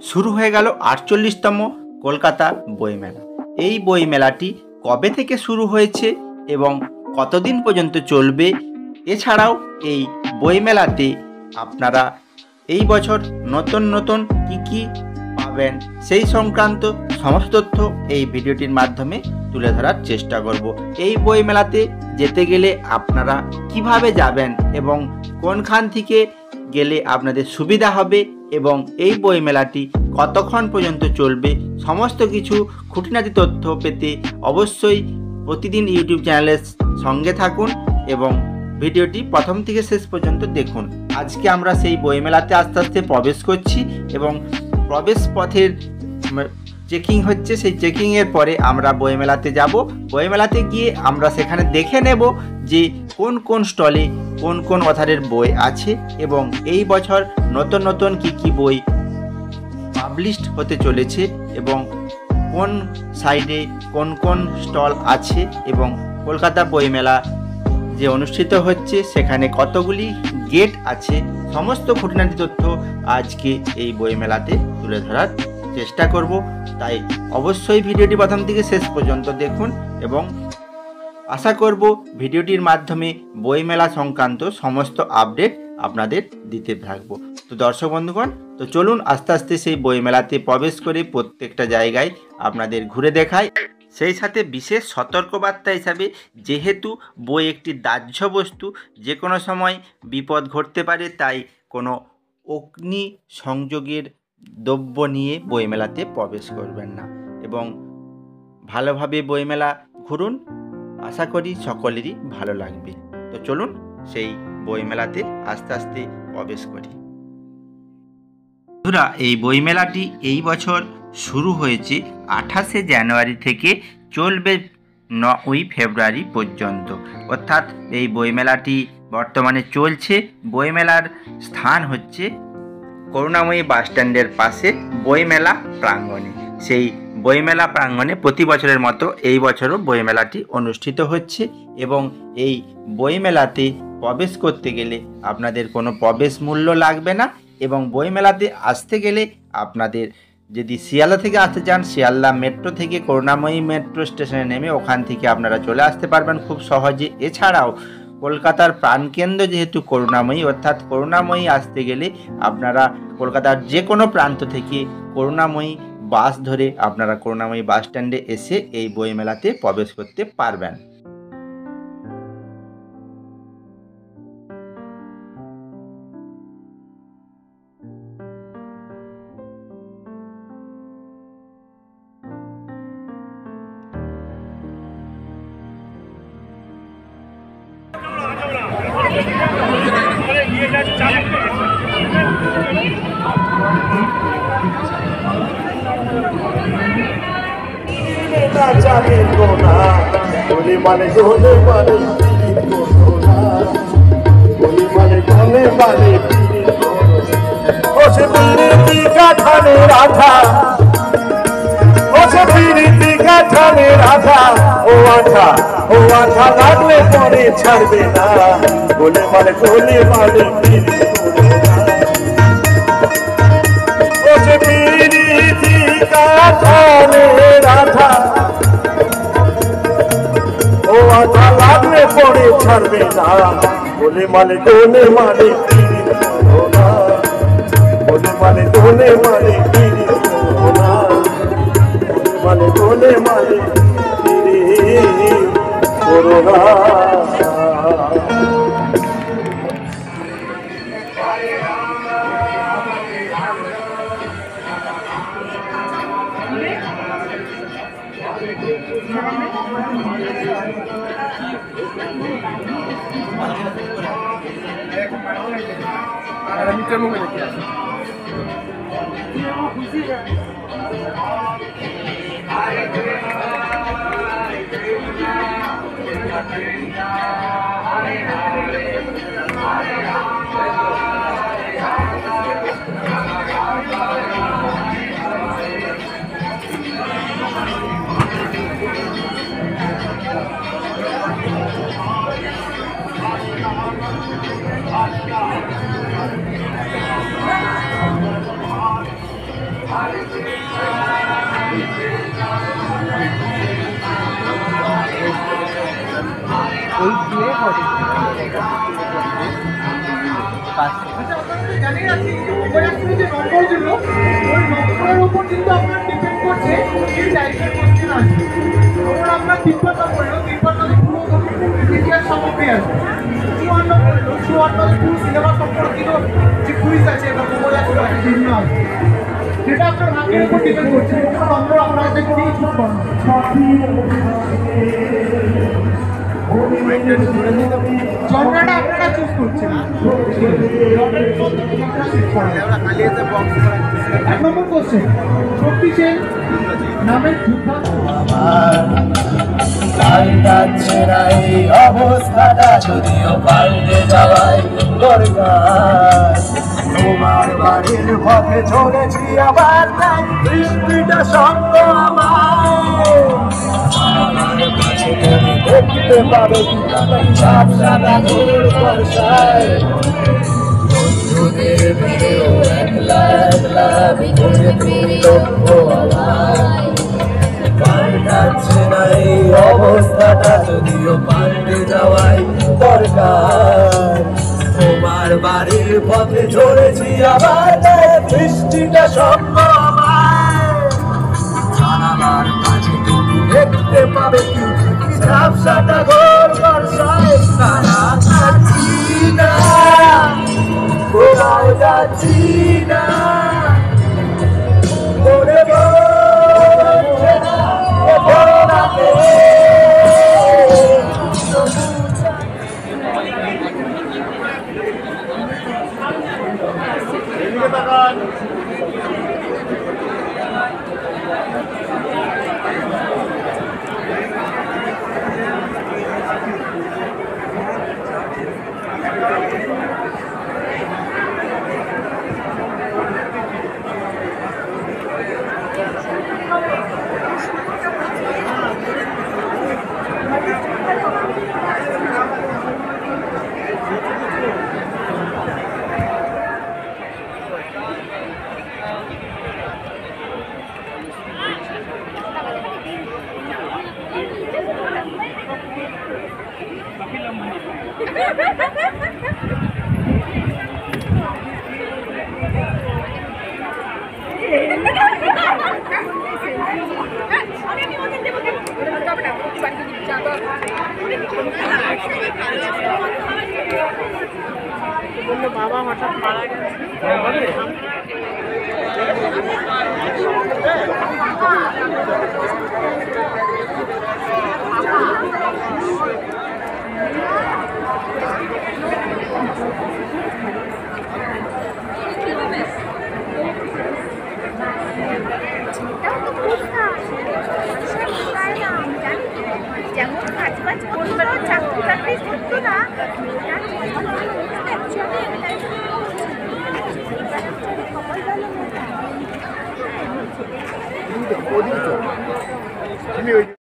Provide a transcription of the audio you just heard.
শুরু হয়ে গেল 48তম কলকাতা বইমেলা। এই বইমেলাটি কবে থেকে শুরু হয়েছে এবং কতদিন পর্যন্ত চলবে, এছাড়াও এই বইমেলাতে আপনারা এই বছর নতুন নতুন কী পাবেন সেই সংক্রান্ত সমস্ত তথ্য এই ভিডিওটির মাধ্যমে তুলে ধরার চেষ্টা করব। এই বইমেলাতে যেতে গেলে আপনারা কিভাবে যাবেন এবং কোনখান থেকে গেলে আপনাদের সুবিধা হবে এবং এই বইমেলাটি কতক্ষণ পর্যন্ত চলবে, সমস্ত কিছু খুঁটিনাটি তথ্য পেতে অবশ্যই প্রতিদিন ইউটিউব চ্যানেলের সঙ্গে থাকুন এবং ভিডিওটি প্রথম থেকে শেষ পর্যন্ত দেখুন। আজকে আমরা সেই বইমেলাতে আস্তে আস্তে প্রবেশ করছি এবং প্রবেশ পথের চেকিং হচ্ছে, সেই চেকিংয়ের পরে আমরা বইমেলাতে যাব। বইমেলাতে গিয়ে আমরা সেখানে দেখে নেব যে কোন কোন স্টলে কোন কোন অথারের বই আছে এবং এই বছর নতুন নতুন কী বই পাবলিশড হতে চলেছে এবং কোন সাইডে কোন কোন স্টল আছে এবং কলকাতা বইমেলা যে অনুষ্ঠিত হচ্ছে সেখানে কতগুলি গেট আছে, সমস্ত খুঁটিনাটি তথ্য আজকে এই বইমেলাতে তুলে ধরার চেষ্টা করব। তাই অবশ্যই ভিডিওটি প্রথম থেকে শেষ পর্যন্ত দেখুন এবং আশা করব ভিডিওটির মাধ্যমে বইমেলা সংক্রান্ত সমস্ত আপডেট আপনাদের দিতে থাকবো। তো দর্শক বন্ধুগণ, তো চলুন আস্তে আস্তে সেই বইমেলাতে প্রবেশ করে প্রত্যেকটা জায়গায় আপনাদের ঘুরে দেখাই। সেই সাথে বিশেষ সতর্কবার্তা হিসাবে, যেহেতু বই একটি দাহ্য বস্তু, যে কোনো সময় বিপদ ঘটতে পারে, তাই কোনো অগ্নি সংযোগের দ্রব্য নিয়ে বইমেলাতে প্রবেশ করবেন না এবং ভালোভাবে বইমেলা ঘুরুন। আশা করি সকলেরই ভালো লাগবে। তো চলুন সেই বইমেলাতে আস্তে আস্তে প্রবেশ করি। বন্ধুরা, এই বইমেলাটি এই বছর শুরু হয়েছে 28শে জানুয়ারি থেকে, চলবে 9ই ফেব্রুয়ারি পর্যন্ত। অর্থাৎ এই বইমেলাটি বর্তমানে চলছে। বইমেলার স্থান হচ্ছে করুণাময়ী বাসস্ট্যান্ডের পাশে বইমেলা প্রাঙ্গণে। সেই বইমেলা প্রাঙ্গণে প্রতি বছরের মতো এই বছরও বইমেলাটি অনুষ্ঠিত হচ্ছে এবং এই বইমেলাতে প্রবেশ করতে গেলে আপনাদের কোনো প্রবেশ মূল্য লাগবে না এবং বইমেলাতে আসতে গেলে আপনাদের যদি শিয়ালদা থেকে আসতে চান, শিয়ালদা মেট্রো থেকে করুণাময়ী মেট্রো স্টেশনে নেমে ওখান থেকে আপনারা চলে আসতে পারবেন খুব সহজে। এছাড়াও কলকাতার প্রাণকেন্দ্র যেহেতু করুণাময়ী, অর্থাৎ করুণাময়ী আসতে গেলে আপনারা কলকাতার যে কোনো প্রান্ত থেকে করুণাময়ী বাস ধরে আপনারা করুণাময়ী বাস স্ট্যান্ডে এসে এই বইমেলাতে প্রবেশ করতে পারবেন। লাগলে পরে ছাড়বে না, গোলে মালে গোলে মালে পিরিতি কাঠানে রাধা, ও আঠা লাগলে পরে ছাড়বে না, গোলে মালে গোলে মালে গোলে মালে গোলে মালে গোলে গোলে মালে করোনা। জানিয়ে রাখছি যে নম্বরগুলো ওই নম্বরের উপর কিন্তু আপনার ডিপেন্ড করছে এই টাইপের কোশ্চেন আসবে। ধরুন আপনার 53 নম্বর এলো, 53 পুরো ইতিহাস সামগ্রী আছে, 54 নম্বর এলো, 54 পুরো সিনেমা সম্পর্কিত যে কুইজ আছে বা উপজাতীয় বিভিন্ন আছে, যেটা আপনার ভাগ্যের উপর ডিপেন্ড করছে কোন নম্বর আপনার থেকে চুজ করুন। জনরাটা আপনারা চুজ করছেন। 1 নম্বর কোশ্চেন, শক্তিশীল নামের যোদ্ধা অবস্থাটা যদিও পাল্টে যাওয়ায় দরকার তোমার বাড়ির পথে চলেছি আবার তাই বৃষ্টিটা সঙ্গ আমার কাছে তুমি দেখতে পাবে সাদা ঘোর বর্ষায় বন্ধুদের ভিড়েও একলা একলা বিঘুরে তুমি লক্ষ্য আমায় পাল্টাচ্ছে না এই অবস্থাটা যদিও পাল্টে যাওয়াই দরকার তোমার বাড়ির পথে চলেছি আবার বৃষ্টিটা সঙ্গ জানালার কাছে তুমি দেখতে পাবে কি ঝাপসাটা ঘোর বর্ষায় তারা যাচ্ছি না কোথাও যাচ্ছি না মনে পড়ছে না করোনাতে বাবা হঠাৎ মারা গেছে। যেমন কাজ বাজ করতো, চাকরি বাকরি করতো না, তুমি